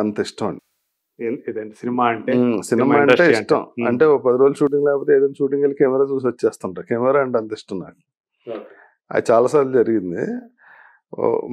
అంత ఇష్టం అండి. ఇదండి సినిమా అంటే సినిమా అంటే ఇష్టం. అంటే ఓ 10 రోజులు షూటింగ్ లేకపోతే ఏదైనా షూటింగ్ వెళ్ళి కెమెరా చూసి వచ్చేస్తుంటా. కెమెరా అంటే అంత ఇష్టం నాకు. అది చాలాసార్లు జరిగింది.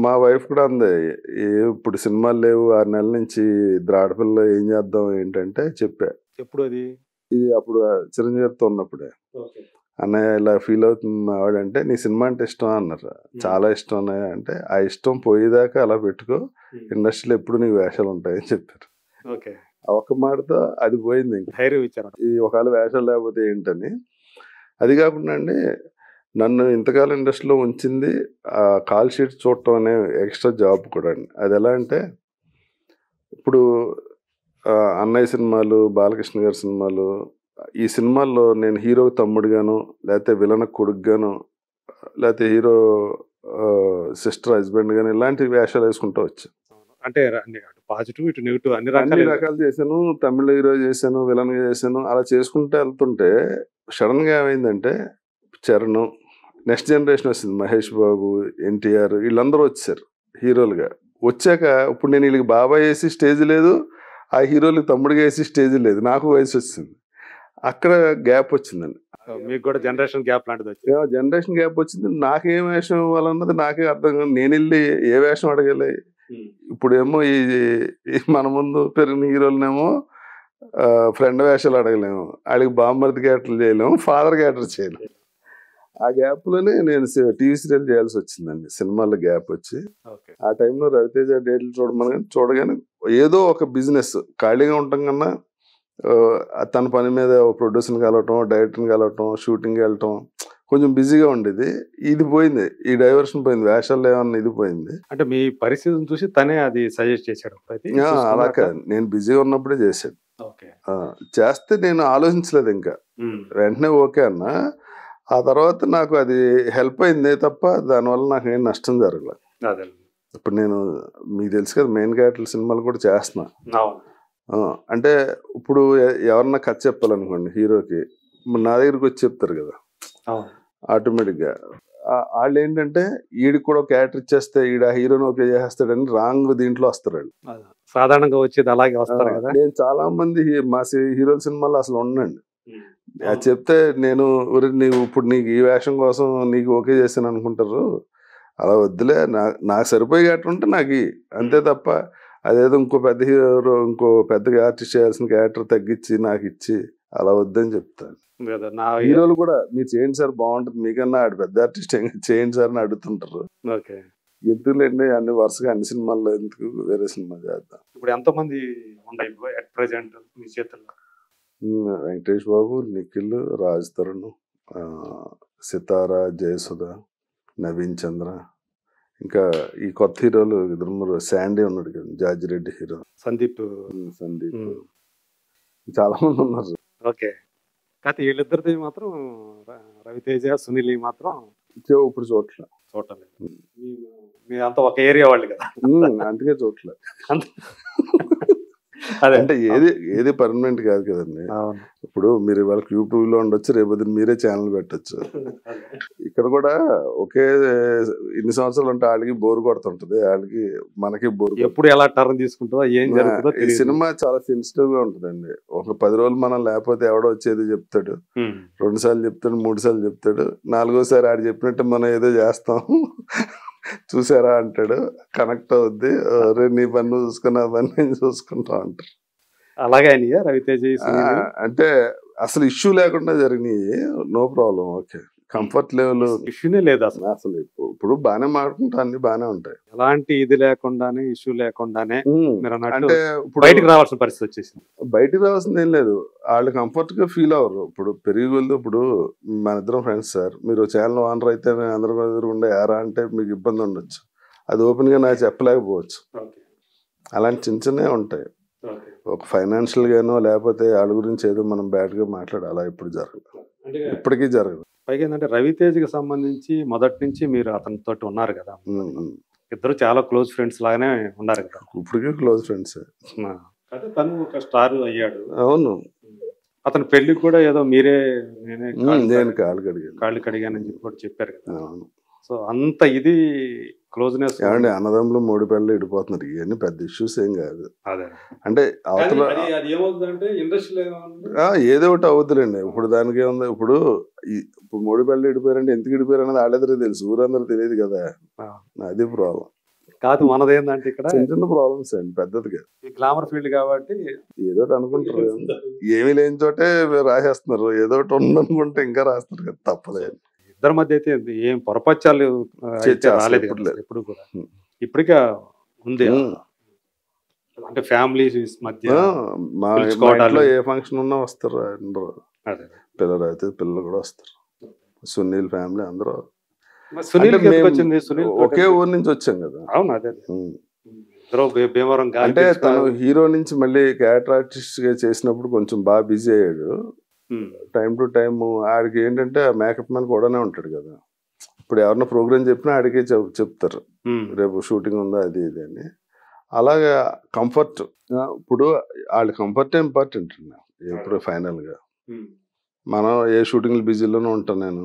మా వైఫ్ కూడా అంది, ఇప్పుడు సినిమాలు లేవు 6 నెలల నుంచి, ఇద్దరు ఆడపిల్ల ఏం చేద్దాం ఏంటంటే చెప్పా. ఎప్పుడు అది? ఇది అప్పుడు చిరంజీవితో ఉన్నప్పుడే. అన్నయ్య ఇలా ఫీల్ అవుతుంది మా ఆవిడంటే, నీ సినిమా అంటే ఇష్టం అన్నారు. చాలా ఇష్టం అన్నయ్య అంటే, ఆ ఇష్టం పోయేదాకా అలా పెట్టుకో, ఇండస్ట్రీలో ఎప్పుడు నీకు వేషాలు ఉంటాయని చెప్పారు. ఒక మాటతో అది పోయింది. ధైర్యం ఇచ్చారు. ఈ ఒకవేళ వేషాలు లేకపోతే ఏంటని. అది కాకుండా అండి, నన్ను ఇంతకాలం ఇండస్ట్రీలో ఉంచింది ఆ కాల్ షీట్స్ చూడటం అనే ఎక్స్ట్రా జాబ్ కూడా అండి. అది ఎలా అంటే, ఇప్పుడు అన్నయ్య సినిమాలు, బాలకృష్ణ గారి సినిమాలు, ఈ సినిమాల్లో నేను హీరో తమ్ముడుగాను, లేకపోతే విలన్ కొడుకుగాను, లేకపోతే హీరో సిస్టర్ హస్బెండ్ గాను ఇలాంటి వేషాలు వేసుకుంటూ వచ్చాను. అంటే పాజిటివ్ ఇటు నెగిటివ్ అన్ని రకాలు చేశాను. తమిళ హీరో చేశాను, విలన్ గా చేశాను. అలా చేసుకుంటూ వెళ్తుంటే సడన్ గా ఏమైందంటే, చరణ్, నెక్స్ట్ జనరేషన్ వచ్చింది, మహేష్ బాబు, ఎన్టీఆర్, వీళ్ళందరూ వచ్చారు హీరోలుగా. వచ్చాక ఇప్పుడు నేను వీళ్ళకి బాబాయ్ వేసి స్టేజ్ లేదు, ఆ హీరోలకి తమ్ముడిగా వేసి స్టేజ్ లేదు, నాకు వయసు వచ్చింది. అక్కడ గ్యాప్ వచ్చిందండి. మీకు కూడా జనరేషన్ గ్యాప్ లాంటిది వచ్చింది. జనరేషన్ గ్యాప్ వచ్చింది. నాకేం వేషం ఇవ్వాలన్నది నాకే అర్థం కాదు. నేను వెళ్ళి ఏ వేషం అడగాలి? ఇప్పుడేమో ఈ మన ముందు పెరిగిన హీరోలనేమో ఫ్రెండ్ వేషాలు అడగలేము, వాళ్ళకి బామ్మర్ది క్యారెక్టర్లు చేయలేము, ఫాదర్ క్యారెక్టర్ చేయలేము. ఆ గ్యాప్ లోనే నేను టీవీ సీరియల్ చేయాల్సి వచ్చిందండి. సినిమాల్లో గ్యాప్ వచ్చి ఆ టైంలో రవితేజ డేట్లు చూడగానే ఏదో ఒక బిజినెస్ ఖాళీగా ఉండటం కన్నా తన పని మీద ప్రొడ్యూసర్ని కలవటం, డైరెక్టర్ని కలవటం, షూటింగ్కి వెళ్ళటం కొంచెం బిజీగా ఉండేది. ఇది పోయింది, ఈ డైవర్షన్ పోయింది, వేషాలు ఏమన్నా ఇది పోయింది. అంటే మీ పరిస్థితిని చూసి తనే అది సజెస్ట్ చేశాడు? అలా కాదు, నేను బిజీగా ఉన్నప్పుడే చేశాడు. చేస్తే నేను ఆలోచించలేదు ఇంకా, వెంటనే ఓకే అన్నా. ఆ తర్వాత నాకు అది హెల్ప్ అయిందే తప్ప దానివల్ల నాకు ఏం నష్టం జరగలేదు. ఇప్పుడు నేను మీకు తెలుసు కదా, మెయిన్ క్యారెక్టర్ సినిమాలు కూడా చేస్తున్నా. అంటే ఇప్పుడు ఎవరన్నా కథ చెప్పాలనుకోండి హీరోకి, నా దగ్గరికి వచ్చి చెప్తారు కదా ఆటోమేటిక్గా. వాళ్ళు ఏంటంటే ఈడికి కూడా క్యారెక్టర్ ఇచ్చేస్తే ఈడ హీరోని ఓకే చేస్తాడని రాంగ్ దీంట్లో వస్తారు. సాధారణంగా వచ్చేది అలాగే వస్తారు కదా. నేను చాలా మంది మా హీరోల సినిమాలో అసలు ఉండండి, అది చెప్తే నేను నీవు ఇప్పుడు నీకు ఈ వేషం కోసం నీకు ఓకే చేశాను అనుకుంటారు. అలా వద్దులే, నాకు సరిపోయే క్యారెక్టర్ ఉంటే నాకు అంతే తప్ప అదేదో ఇంకో పెద్ద హీరో ఇంకో పెద్దగా ఆర్టిస్ట్ చేయాల్సిన క్యారెక్టర్ తగ్గించి నాకు ఇచ్చి అలా వద్దని చెప్తాను. హీరోలు కూడా మీరు చేయండి సార్ బాగుంటుంది, మీకన్నా ఆడు పెద్ద ఆర్టిస్ట్ చేయండి సార్ అని అడుగుతుంటారు. ఎందుకులేండి అన్ని వరుసగా అన్ని సినిమాల్లో ఎందుకు, వేరే సినిమా చేద్దాం. ఇప్పుడు ఎంతమంది ఉన్నాయి అట్ ప్రెజెంట్ మీ చేతుల్లో? వెంకటేష్ బాబు, నిఖిల్, రాజ్ తరుణ్, సితారా, జయసుధ, నవీన్ చంద్ర, ఇంకా ఈ కొత్త హీరోలు ఇద్దరు, శాండీ ఉన్నాడు కదా, జార్జి రెడ్డి హీరో, సందీప్, చాలా మంది ఉన్నారు. ఓకే, కాకపోతే వీళ్ళిద్దరిది మాత్రం రవితేజ, సునీల్ మాత్రం ఇప్పుడు చూడలేదు. మీ అంతా ఒక ఏరియా వాళ్ళు కదా, అందుకే చూడలేదు. అంటే ఏది పర్మనెంట్ కాదు కదండి. ఇప్పుడు మీరు ఇవాళ యూట్యూబ్ లో ఉండొచ్చు, రేపు మీరే ఛానల్ పెట్టచ్చు. ఇక్కడ కూడా ఒకే ఇన్ని సంవత్సరాలు ఉంటే వాళ్ళకి బోర్ కొడుతుంటది, వాళ్ళకి మనకి బోర్. ఎప్పుడు ఎలా టర్న్ తీసుకుంటుందో ఏం జరుగుతుందో. ఈ సినిమా చాలా సెన్సిటివ్ గా ఉంటుందండి. ఒక 10 రోజులు మనం లేకపోతే ఎవడో వచ్చేది చెప్తాడు, 2 సార్లు చెప్తాడు, 3 సార్లు చెప్తాడు, 4గోసారి ఆడు చెప్పినట్టు మనం ఏదో చేస్తాం, చూసారా అంటాడు, కనెక్ట్ అవుద్ది, నీ పని నువ్వు చూసుకున్నా పని నేను చూసుకుంటా అంటారు. అలాగే రవితేజ అంటే అసలు ఇష్యూ లేకుండా జరిగినాయి, no problem, okay, comfort level ఇష్యూనే లేదు అసలు. అసలు ఇప్పుడు బాగానే మాట్లాడుకుంటా, అన్ని బాగానే ఉంటాయి, ఎలాంటి ఇది లేకుండానే, ఇష్యూ లేకుండానే. అంటే బయటకు రావాల్సిన పరిస్థితి వచ్చేసింది. బయటకు రావాల్సింది ఏం లేదు, వాళ్ళు కంఫర్ట్ గా ఫీల్ అవ్వరు. ఇప్పుడు పెరిగి వెళ్తే, ఇప్పుడు మన ఇద్దరం ఫ్రెండ్స్ సార్, మీరు ఛానల్ ఓనర్ అయితే అందరి ఎదురుగుండా యారా అంటే మీకు ఇబ్బంది ఉండొచ్చు, అది ఓపెన్ గా నాకు చెప్పలేకపోవచ్చు. అలాంటి చిన్న చిన్నవి ఉంటాయి. ఒక ఫైనాన్షియల్ గానో లేకపోతే వాళ్ళ గురించి ఏదో మనం బ్యాడ్ గా మాట్లాడాలి, అలా ఇప్పుడు జరగదు, ఇప్పటికీ జరగదు. పైగా ఏంటంటే రవితేజకి సంబంధించి మొదటి నుంచి మీరు అతనితో ఉన్నారు కదా, ఇద్దరు చాలా క్లోజ్ ఫ్రెండ్స్ లాగానే ఉన్నారు కదా. ఇప్పటికీ క్లోజ్ ఫ్రెండ్స్. తను ఒక స్టార్ అయ్యాడు. అవును, అతని పెళ్లికి కూడా ఏదో మీరే నేను కాళ్ళు కడిగానని చెప్పి కూడా చెప్పారు కదా. సో అంత ఇది క్లోజ్నెస్. ఏమండి అన్నదమ్ములు మూడు పెళ్ళి ఇడిపోతున్నారు, ఇవన్నీ పెద్ద ఇష్యూస్ ఏం కాదు. అదే అంటే అవతల అది ఏమవుతుందంటే ఇండస్ట్రీలో ఏదో ఒకటి అవుతుందండి. ఇప్పుడు దానికి ఏముంది, ఇప్పుడు ఇప్పుడు మూడు పెళ్ళి ఇడిపోయారంటే ఎందుకు ఇడిపోయారు అనేది వాళ్ళందరికీ తెలుసు, ఊరందరూ తెలియదు కదా. అది ప్రాబ్లం కాదు. మనది ఏంటంటే ఇక్కడ చిన్న చిన్న ప్రాబ్లమ్స్ అండి, పెద్దది కాదు. ఈ గ్లామర్ ఫీల్డ్ కాబట్టి ఏదో ఒకటి అనుకుంటారు, ఏమీ లేని చోటే రాసేస్తున్నారు, ఏదో ఒకటి ఉందనుకుంటే ఇంకా రాస్తారు కదా, తప్పలేదు. ఇద్దరి మధ్య అయితే ఏం పొరపచ్చాలు అయితే రాలేదు కదా ఎప్పుడు కూడా. ఇప్పటికే ఉంది అంటే ఫ్యామిలీ మధ్య. మా ఇంట్లో ఏ ఫంక్షన్ ఉన్నా వస్తారు అందరూ, పిల్లలు అయితే పిల్లలు కూడా వస్తారు. సునీల్ ఫ్యామిలీ అందరూ ఒకే ఊరు నుంచి వచ్చాం కదా. అవును, అదే భీమవరం. అంటే తను హీరో నుంచి మళ్ళీ క్యారెక్టర్ ఆర్టిస్ట్ గా చేసినప్పుడు కొంచెం బాగా బిజీ అయ్యాడు. టైం టు టైం ఆడికి ఏంటంటే మేకప్ మ్యాన్ కూడానే ఉంటాడు కదా. ఇప్పుడు ఎవరన్నా ప్రోగ్రామ్ చెప్పినా ఆడికే చెప్తారు రేపు షూటింగ్ ఉందా అది ఇది అని. అలాగా కంఫర్ట్, ఇప్పుడు వాళ్ళ కంఫర్ట్ ఇంపార్టెంట్ ఇప్పుడు ఫైనల్ గా. మనం ఏ షూటింగ్ బిజీలోనే ఉంటాను నేను,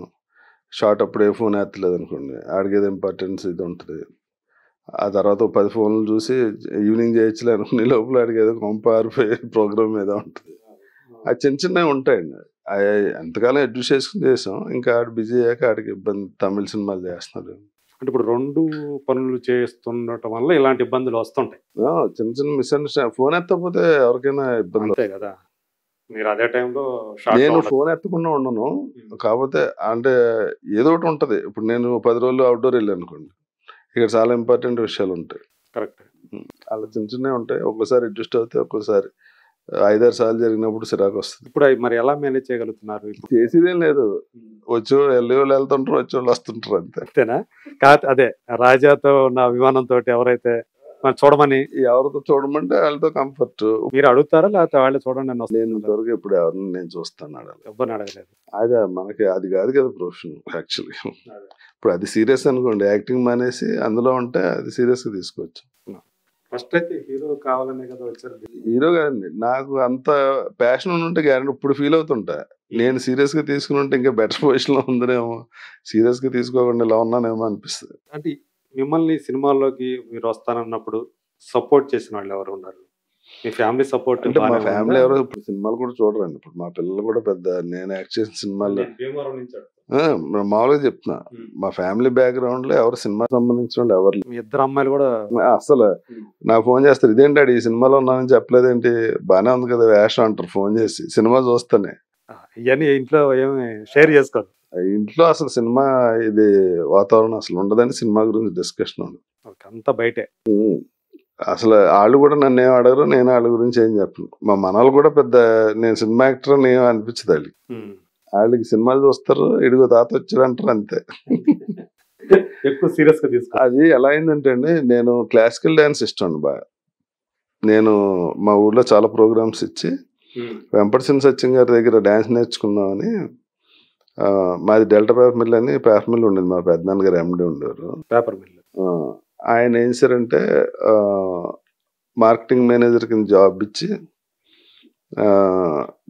షార్ట్ అప్పుడు ఏ ఫోన్ ఎత్తలేదు అనుకోండి, ఆడికేది ఇంపార్టెన్స్ ఇది ఉంటుంది. ఆ తర్వాత 10 ఫోన్లు చూసి ఈవినింగ్ చేయొచ్చులే అనుకునే లోపల ఆడికేదో కంపారిపోయే ప్రోగ్రామ్ మీద ఉంటుంది. అది చిన్న చిన్నవి ఉంటాయండి. ఎంతకాలం అడ్జస్ట్ చేసుకుని చేసాం, ఇంకా ఆడు బిజీ అయ్యాక ఆడికి ఇబ్బంది. తమిళ సినిమాలు చేస్తున్నాడు అంటే ఇప్పుడు 2 పనులు చేస్తుండటం వల్ల ఇలాంటి ఇబ్బందులు వస్తుంటాయి. చిన్న చిన్న మిస్అండర్స్టాండింగ్. ఫోన్ ఎత్తకపోతే ఎవరికైనా ఇబ్బంది అవుతాయి కదా. మీరు అదే టైంలో నేను ఫోన్ ఎత్తకుండా ఉండను, కాకపోతే అంటే ఏదో ఒకటి ఉంటది. ఇప్పుడు నేను 10 రోజులు అవుట్డోర్ వెళ్ళాను అనుకోండి, ఇక్కడ చాలా ఇంపార్టెంట్ విషయాలు ఉంటాయి. కరెక్ట్. అలా చిన్న చిన్నవి ఉంటాయి. ఒక్కోసారి అడ్జస్ట్ అవుతాయి, ఒక్కోసారి 5-6 సార్లు జరిగినప్పుడు చిరాకు వస్తుంది. ఇప్పుడు మరి ఎలా మేనేజ్ చేయగలుగుతున్నారు? చేసేదేం లేదు, వెళ్ళే వాళ్ళు వెళ్తుంటారు, వచ్చే వాళ్ళు వస్తుంటారు, అంతేనా? అదే రాజాతో ఉన్న అభిమానంతో ఎవరైతే చూడమని, ఎవరితో చూడమంటే వాళ్ళతో కంఫర్ట్. మీరు అడుగుతారా లేకపోతే వాళ్ళే చూడండి? నేను ఇంతవరకు ఇప్పుడు ఎవరిని నేను చూస్తాను ఎవరిని అడగలేదు. అదే మనకి అది కాదు కదా ప్రొఫెషన్ యాక్చువల్లీ. ఇప్పుడు అది సీరియస్ అనుకోండి, యాక్టింగ్ మానేసి అందులో ఉంటే అది సీరియస్ గా తీసుకోవచ్చు. ఫస్ట్ అయితే హీరో కావాలనే కదా వచ్చారు. హీరో కాదండి, నాకు అంత ప్యాషన్ ఉంటే గ్యారెంటీ ఇప్పుడు ఫీల్ అవుతుంటా. నేను సీరియస్ గా తీసుకుని ఉంటే ఇంకా బెటర్ పొజిషన్ లో ఉందనేమో, సీరియస్ గా తీసుకోకుండా ఇలా ఉన్నానేమో అనిపిస్తుంది. అంటే మిమ్మల్ని సినిమాల్లోకి మీరు వస్తానన్నప్పుడు సపోర్ట్ చేసిన వాళ్ళు ఎవరు ఉన్నారు? మీ ఫ్యామిలీ సపోర్ట్? అంటే మా ఫ్యామిలీ ఎవరు ఇప్పుడు సినిమాలు కూడా చూడరండి. ఇప్పుడు మా పిల్లలు కూడా పెద్ద నేను యాక్ట్ చేసిన సినిమాల్లో మామూలుగా చెప్తున్నా, మా ఫ్యామిలీ బ్యాక్గ్రౌండ్ లో ఎవరు సినిమా సంబంధించిన వాళ్ళు ఎవరు. మీ ఇద్దరు అమ్మాయిలు కూడా అసలు నాకు ఫోన్ చేస్తారు, ఇదేంటి ఈ సినిమాలో ఉన్నానని చెప్పలేదేంటి, బానే ఉంది కదా వేషం అంటారు ఫోన్ చేసి. సినిమా చూస్తానే ఇవన్నీ ఇంట్లో ఏమి షేర్ చేసుకోరు. ఇంట్లో అసలు సినిమా ఇది వాతావరణం అసలు ఉండదని, సినిమా గురించి డిస్కషన్ ఉండదు, అంతా బయటే. అసలు వాళ్ళు కూడా నన్ను ఏం అడగరు, నేను వాళ్ళ గురించి ఏం చెప్పను. మా మనవాళ్ళు కూడా పెద్ద నేను సినిమా యాక్టర్ అని ఏం అనిపించదు వాళ్ళకి. వాళ్ళకి సినిమాలు చూస్తారు, ఇడిగో తాత వచ్చాడు అంటారు, అంతే. ఎక్కువ సీరియస్ గా తీసుకో. అది ఎలా అయిందంటే అండి, నేను క్లాసికల్ డాన్స్ ఇష్టం బాగా. నేను మా ఊర్లో చాలా ప్రోగ్రామ్స్ ఇచ్చి వెంపటిసిన సత్యం గారి దగ్గర డాన్స్ నేర్చుకుందామని, మాది డెల్టా పేపర్ మిల్ అని పేపర్ మిల్ ఉండేది, మా పెద్దనాన్న గారు ఎండి ఉండేవారు. పేపర్ మిల్ ఆయన ఏం చేశారంటే మార్కెటింగ్ మేనేజర్ కింద జాబ్ ఇచ్చి,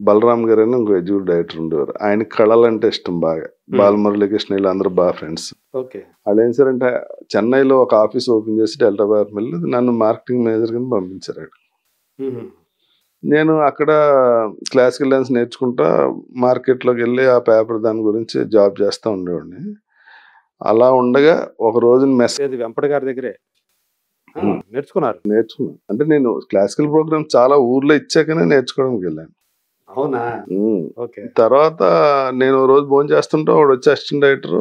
బలరామ్ గారు అని ఇంకో ఎగ్జిక్యూటివ్ డైరెక్టర్ ఉండేవారు. ఆయన కళలు అంటే ఇష్టం బాగా. బాలమురళీకృష్ణ వీళ్ళు అందరూ బాగా ఫ్రెండ్స్. వాళ్ళు ఏం చేశారంటే చెన్నైలో ఒక ఆఫీస్ ఓపెన్ చేసి డెల్టా పేపర్ మిల్ నన్ను మార్కెటింగ్ మేనేజర్ కింద పంపించారు. నేను అక్కడ క్లాసికల్ డాన్స్ నేర్చుకుంటా మార్కెట్లోకి వెళ్ళి ఆ పేపర్ దాని గురించి జాబ్ చేస్తూ ఉండేవాడిని. అలా ఉండగా ఒక రోజు మెసేజ్ వెంపటి గారి దగ్గరే నేర్చుకున్నాను. అంటే నేను క్లాసికల్ ప్రోగ్రామ్ చాలా ఊర్లో ఇచ్చాకనే నేర్చుకోవడానికి వెళ్ళాను. అవునా? తర్వాత నేను రోజు ఫోన్ చేస్తుంటే వాడు వచ్చి అసిస్టెంట్ డైరెక్టర్,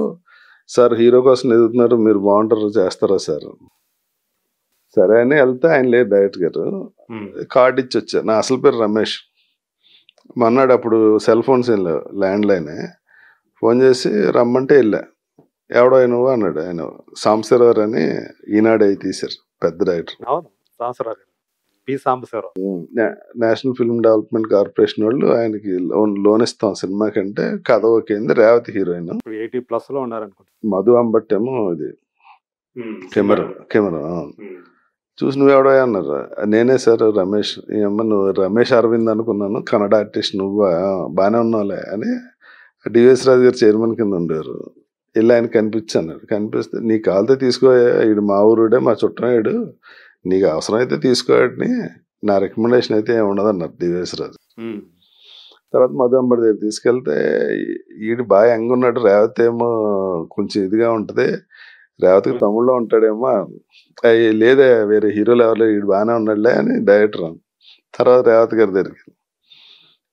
సార్ హీరో కోసం ఎదుగుతున్నారు, మీరు బాగుంటారు చేస్తారా సార్? సరే అని వెళ్తే ఆయన లేదు డైరెక్టర్ గారు, కార్డు ఇచ్చి వచ్చా. నా అసలు పేరు రమేష్. మొన్నాడు అప్పుడు సెల్ ఫోన్స్ ఏం లేవు, ల్యాండ్ లైనే. ఫోన్ చేసి రమ్మంటే వెళ్ళా. ఎవడో నువ్వు అన్నాడు. ఆయన సాంబశివరావు అని ఈనాడు అయి తీశారు, పెద్ద director. National film development corporation వాళ్ళు ఆయనకి లోన్ ఇస్తాం సినిమా కంటే, కథ ఓకేంది, రేవతి హీరోయిన్, 80+ లో ఉన్నారనుకుంటా. మధు అంబట్ ఏమో ఇది కెమెరా చూసి నువ్వెవడో అన్నారు. నేనే సార్ రమేష్. ఏమన్నా నువ్వు రమేష్ అరవింద్ అనుకున్నాను, కన్నడ ఆర్టిస్ట్, నువ్వు బాగానే ఉన్నావులే అని. డివిఎస్ రాజు గారు చైర్మన్ కింద ఉండేవారు. వెళ్ళి ఆయన కనిపించాడు. కనిపిస్తే నీ కాలితే తీసుకో, ఈడు మా ఊరుడే, మా చుట్టం, నీకు అవసరం అయితే తీసుకోవాడిని, నా రికమెండేషన్ అయితే ఏమి ఉండదు అన్నారు దివేశ్ రాజు. తర్వాత మధు అంబడి దగ్గర తీసుకెళ్తే ఈడు బాగా యంగ్ ఉన్నాడు, రేవతి ఏమో కొంచెం ఇదిగా ఉంటది, రేవతికి తమ్ముళ్ళో ఉంటాడేమో, లేదే వేరే హీరోలు ఎవరు, ఈడు బాగానే ఉన్నాడులే అని డైరెక్టర్. తర్వాత రేవతి గారి దగ్గరికి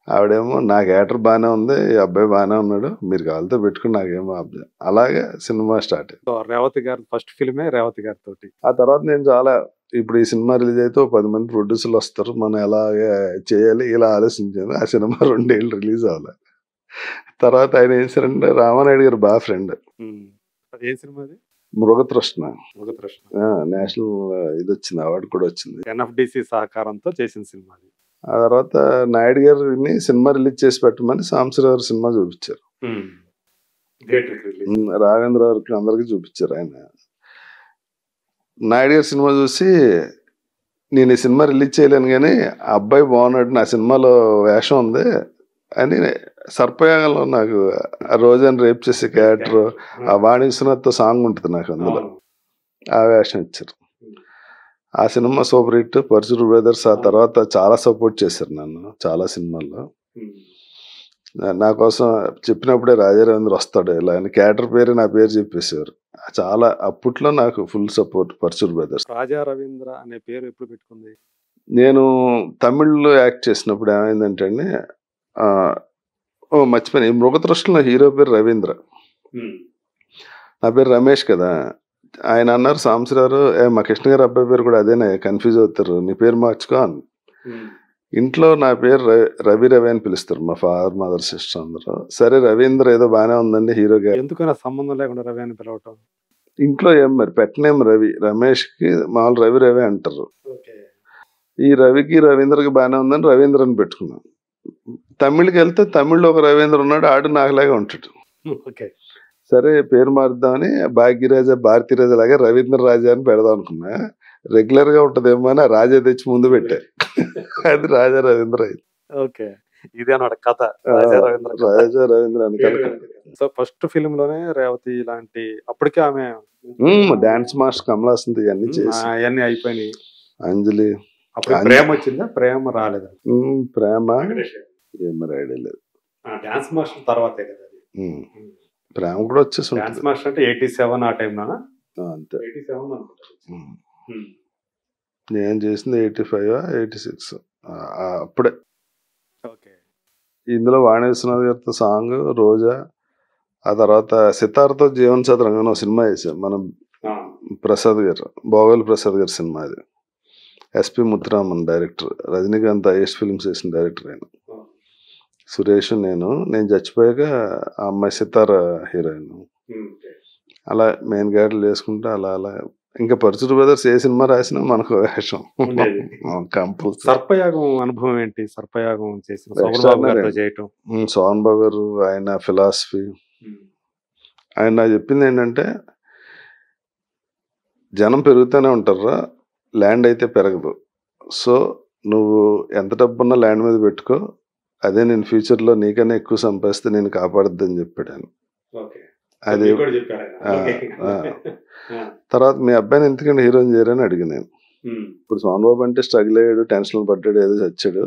ఆవిడేమో నాకు యాక్టర్ బాగానే ఉంది, ఈ అబ్బాయి బాగానే ఉన్నాడు, మీరు కావాలితో పెట్టుకుని నాకేమో అబ్బాయి. అలాగే సినిమా స్టార్ట్ అయింది. రేవతి గారి ఫస్ట్ ఫిల్మే రేవతి గారితో. ఆ తర్వాత నేను చాలా, ఇప్పుడు ఈ సినిమా రిలీజ్ అయితే 10 మంది ప్రొడ్యూసర్లు వస్తారు, మనం ఎలాగే చేయాలి ఇలా ఆలోచించాను. ఆ సినిమా 2 ఏళ్ళు రిలీజ్ అవ్వాలి. తర్వాత ఆయన ఏం చేశారంటే, రామానాయుడు గారు బాగా ఫ్రెండ్. ఏ సినిమా అది? మృగతృష్ణ. మృగతృష్ణ నేషనల్ ఇది వచ్చింది, అవార్డు కూడా వచ్చింది. ఎన్ఎఫ్డిసి సహకారంతో చేసిన సినిమా. ఆ తర్వాత నాయుడు గారిని సినిమా రిలీజ్ చేసి పెట్టమని సాంబశివరావు సినిమా చూపించారు. రాఘవేంద్ర గారికి అందరికి చూపించారు. ఆయన నాయుడు గారి సినిమా చూసి, నేను ఈ సినిమా రిలీజ్ చేయలేను కానీ ఆ అబ్బాయి బాగున్నాడు, నా సినిమాలో వేషం ఉంది అని, సర్పయాగంలో నాకు ఆ రోజాని రేప్ చేసే క్యారెక్టర్, ఆ వాణి విశ్వనాథ్తో సాంగ్ ఉంటుంది నాకు, అందులో ఆ వేషం ఇచ్చారు. ఆ సినిమా సూపర్ హిట్. పరశురు బ్రదర్స్ ఆ తర్వాత చాలా సపోర్ట్ చేశారు నన్ను చాలా సినిమాల్లో. నా కోసం చెప్పినప్పుడే రాజా రవీంద్ర వస్తాడు ఇలా అని, క్యారెక్టర్ పేరు నా పేరు చెప్పేశారు. చాలా అప్పట్లో నాకు full support పరశురు brothers. Raja Ravindra అనే పేరు ఎప్పుడు పెట్టుకుంది? నేను తమిళ్లో యాక్ట్ చేసినప్పుడు ఏమైందంటే అండి, మర్చిపోయాను, ఈ మృగతృష్ణలో హీరో పేరు రవీంద్ర, నా పేరు రమేష్ కదా. ఆయన అన్నారు సాంబశివరావు, మా కృష్ణ గారు అబ్బాయి పేరు కూడా అదేనే, కన్ఫ్యూజ్ అవుతారు, నీ పేరు మార్చుకో అని. ఇంట్లో నా పేరు రవి అని పిలుస్తారు మా ఫాదర్ మదర్ సిస్టర్ అందరూ. సరే రవీంద్ర ఏదో బాగానే ఉందండి హీరోగా. ఎందుకైనా సంబంధం లేకుండా రవి అని పిలవటం? ఇంట్లో ఏం మరి పెట్టనేం రవి, రమేష్ కి మామూలు రవి అంటారు. ఈ రవికి రవీంద్రకి బాగానే ఉందని రవీంద్ర అని పెట్టుకున్నాను. తమిళ్కి వెళ్తే తమిళ్లో ఒక రవీంద్ర ఉన్నాడు, ఆడు నాకులాగా ఉంటాడు. సరే పేరు మారుద్దామని భాగ్యరాజా భారతీరాజా లాగా రవీంద్ర రాజా అని పెడదాం అనుకున్నా. రెగ్యులర్ గా ఉంటదేమో అని రాజా తెచ్చి ముందు పెట్టా, అది రాజా రవీంద్ర అయింది. ఇది అన్నమాట కథ, రాజా రవీంద్ర అని. సో ఫస్ట్ ఫిల్మ్ లోనే రేవతి లాంటి, అప్పటికే ఆమె డాన్స్ మాస్టర్ కమలాసంతి ఇవన్నీ చేసి అవన్నీ అయిపోయినాయి. అంజలి అప్పుడు ప్రేమ వచ్చిందా? ప్రేమ రాలేదు. ప్రేమ ఏం ఐడియా లేదు. డాన్స్ మాస్టర్ తర్వాతే కదా ప్రేమ కూడా వచ్చేసి. డాన్స్ మాస్టర్ అంటే 87 ఆ టైంలోనా? అంతే. 87 నేను చేసింది 85 86 అప్పుడే. ఇందులో వాణి విశ్వనాథ్ గారితో సాంగ్ రోజా, ఆ తర్వాత సితార్తో జీవన్ చదరంగం సినిమా చేశారు మనం, ప్రసాద్ గారు, భోగల్ ప్రసాద్ గారి సినిమా అది. SP Muthuraman director, Rajinikanth is films చేసిన డైరెక్టర్ ఆయన. సురేష్ నేను చచ్చిపోయాక ఆ అమ్మాయి సితార హీరోయిన్. అలా మెయిన్ క్యారెక్టర్లు వేసుకుంటా అలా అలా. ఇంకా పరశురు బ్రదర్స్ ఏ సినిమా రాసినా మనకు వేషం కంపల్సరీ. సర్పయాగం అనుభవం ఏంటి? సర్పయాగం చేసిన సోహన్ బాబు గారు, ఆయన ఫిలాసఫీ, ఆయన నాకు చెప్పింది ఏంటంటే, జనం పెరుగుతూనే ఉంటారా, ల్యాండ్ అయితే పెరగదు. సో నువ్వు ఎంత డబ్బున్నా ల్యాండ్ మీద పెట్టుకో, అదే నేను ఫ్యూచర్లో నీకన్నా ఎక్కువ సంపాదిస్తే నేను కాపాడద్దని చెప్పాడు ఆయన. అది తర్వాత మీ అబ్బాయిని ఎందుకంటే హీరోయిన్ చేయరని అడిగి నేను. ఇప్పుడు సోహన్ బాబు అంటే స్ట్రగుల్ అయ్యాడు, టెన్షన్ పడ్డాడు, ఏదో చచ్చాడు,